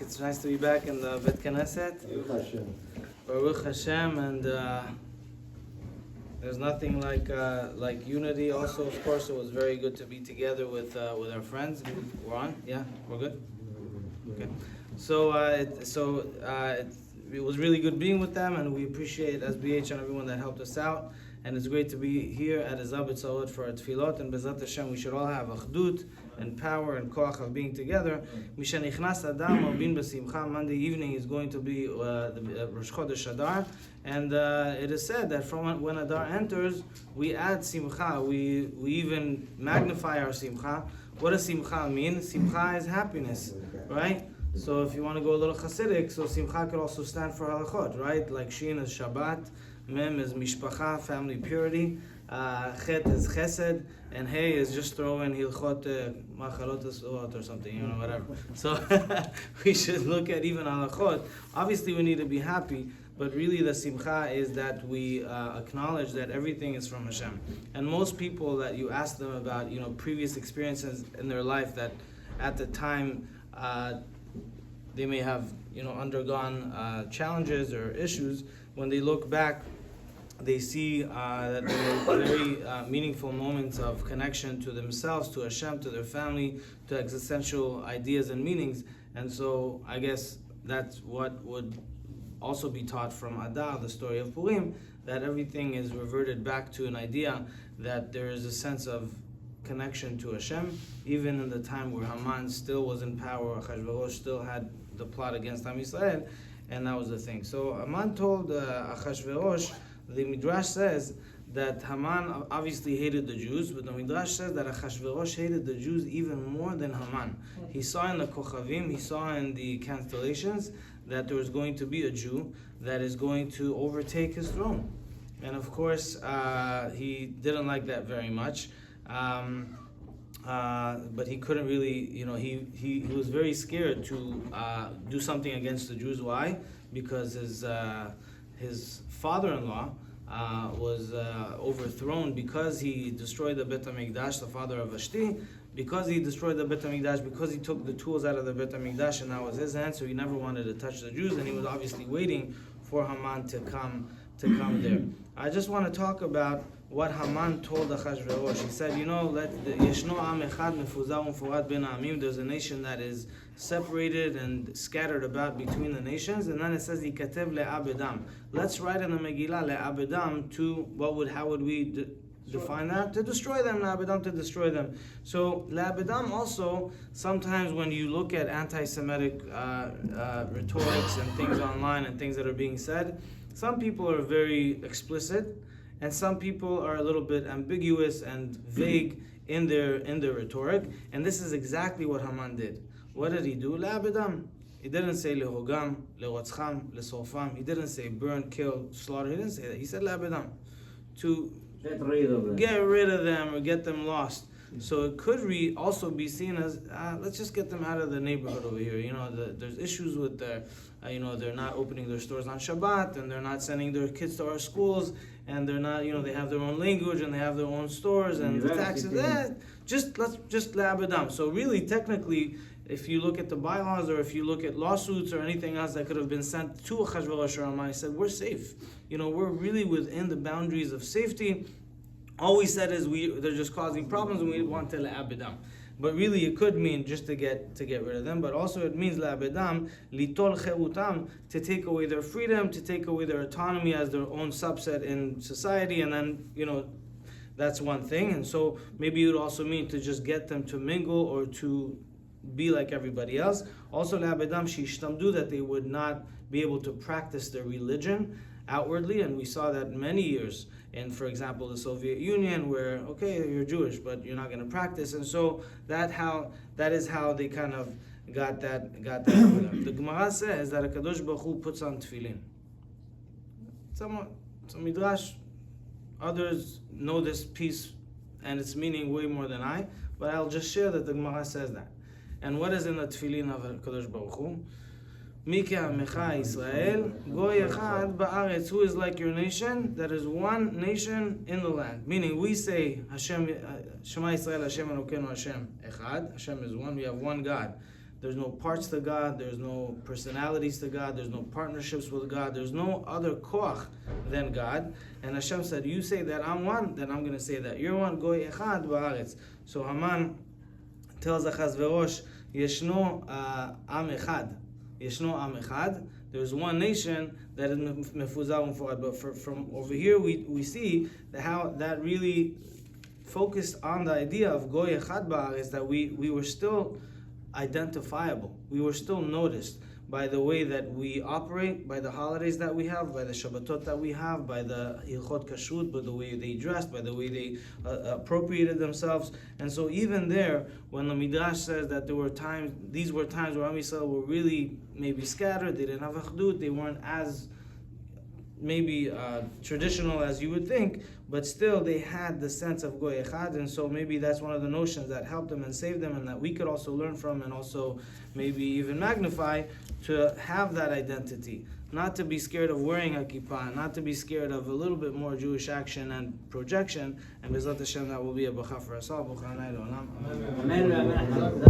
It's nice to be back in the Bet Knesset. Baruch Hashem, and there's nothing like unity. Also, of course, it was very good to be together with our friends. We're on, yeah, we're good. Okay, so it was really good being with them, and we appreciate SBH and everyone that helped us out. And it's great to be here at Azab Tzalot for our tefillot, and Bezat Hashem, we should all have achdut and power and koach of being together. Mishanichnas Adam Marbin B'Simcha. Monday evening is going to be the Rosh Chodesh Adar, and it is said that from when Adar enters, we add Simcha. We even magnify our Simcha. What does Simcha mean? Simcha is happiness, right? So if you want to go a little Hasidic, so Simcha could also stand for halachot, right? Like Shin is Shabbat, Mem is Mishpacha, family purity, Chet is Chesed, and Hey is just throw in Hilchot Machalot Asot or something, whatever. So we should look at even halachot. Obviously we need to be happy, but really the Simcha is that we acknowledge that everything is from Hashem. And most people that you ask them about, previous experiences in their life that at the time they may have, undergone challenges or issues, when they look back, they see that there were very meaningful moments of connection to themselves, to Hashem, to their family, to existential ideas and meanings. And so I guess that's what would also be taught from Adar, the story of Purim, that everything is reverted back to an idea that there is a sense of connection to Hashem, even in the time where Haman still was in power, Ahashverosh still had the plot against Am Yisrael, and that was the thing. So Haman told Ahashverosh, the Midrash says that Haman obviously hated the Jews, but the Midrash says that Ahashverosh hated the Jews even more than Haman. He saw in the Kochavim, he saw in the constellations that there was going to be a Jew that is going to overtake his throne. And of course, he didn't like that very much. But he couldn't really, he was very scared to do something against the Jews. Why? Because his father-in-law was overthrown because he destroyed the Bet HaMikdash, the father of Vashti, because he destroyed the Bet HaMikdash, because he took the tools out of the Bet HaMikdash, and that was his hand, so he never wanted to touch the Jews, and he was obviously waiting for Haman to come there. I just want to talk about what Haman told Ahashverosh. He said, there's a nation that is separated and scattered about between the nations, and then it says, let's write in the Megillah le'abedam to, how would we define that? To destroy them, le'abedam, to destroy them. So le'abedam also, sometimes when you look at anti-Semitic rhetorics and things online and things that are being said, some people are very explicit, and some people are a little bit ambiguous and vague in their rhetoric. And this is exactly what Haman did. What did he do? La'abedam. He didn't say lehogam, lerotzcham, lesorfam. He didn't say burn, kill, slaughter. He didn't say that. He said la'abedam. To get rid of them or get them lost. So it could also be seen as, let's just get them out of the neighborhood over here. There's issues with their, they're not opening their stores on Shabbat, and they're not sending their kids to our schools, and they're not, they have their own language, and they have their own stores, and the taxes, let's just la'abedam. So really, technically, if you look at the bylaws, or if you look at lawsuits or anything else that could have been sent to Ahashverosh or Haman, he said, we're safe. We're really within the boundaries of safety. All we said is they're just causing problems, and we want to la'abedam. But really, it could mean just to get rid of them. But also, it means la'abedam, litol cheutam, to take away their freedom, to take away their autonomy as their own subset in society. And then, that's one thing. And so maybe it would also mean to just get them to mingle or to be like everybody else. Also, la'abedam shishtamdu, that they would not be able to practice their religion outwardly, and we saw that many years in, for example, the Soviet Union, where you're Jewish, but you're not going to practice, and so that is how they kind of got that. The Gemara says that HaKadosh Baruch Hu puts on tefillin. Some midrash, others know this piece and its meaning way more than I, but I'll just share that the Gemara says that. And what is in the tefillin of HaKadosh Baruch Hu? Miki Amecha Israel, Goy Echad Ba'aretz, who is like your nation, that is one nation in the land. Meaning we say, Hashem, Shema Israel, Hashem Elokeinu, Hashem Echad, Hashem is one, we have one God. There's no parts to God. There's no personalities to God. There's no partnerships with God. There's no other koach than God. And Hashem said, you say that I'm one, then I'm going to say that you're one. Goy echad ba'aretz. So Haman tells Ahashverosh, Yeshno am echad. Yeshno am echad. There's one nation that is mefuzah umforad. But from over here, we see how that really focused on the idea of goy echad ba'aretz, that we were still identifiable. We were still noticed by the way that we operate, by the holidays that we have, by the Shabbatot that we have, by the Hilchot Kashrut, by the way they dressed, by the way they appropriated themselves. And so even there, when the Midrash says that these were times where Am Yisrael were really maybe scattered, they didn't have achdut, they weren't as maybe traditional as you would think, but still they had the sense of goy echad, and so maybe that's one of the notions that helped them and saved them, and that we could also learn from, and also maybe even magnify, to have that identity, not to be scared of wearing a kippah, not to be scared of a little bit more Jewish action and projection, and B'ezrat Hashem that will be a bracha for us all. Amen.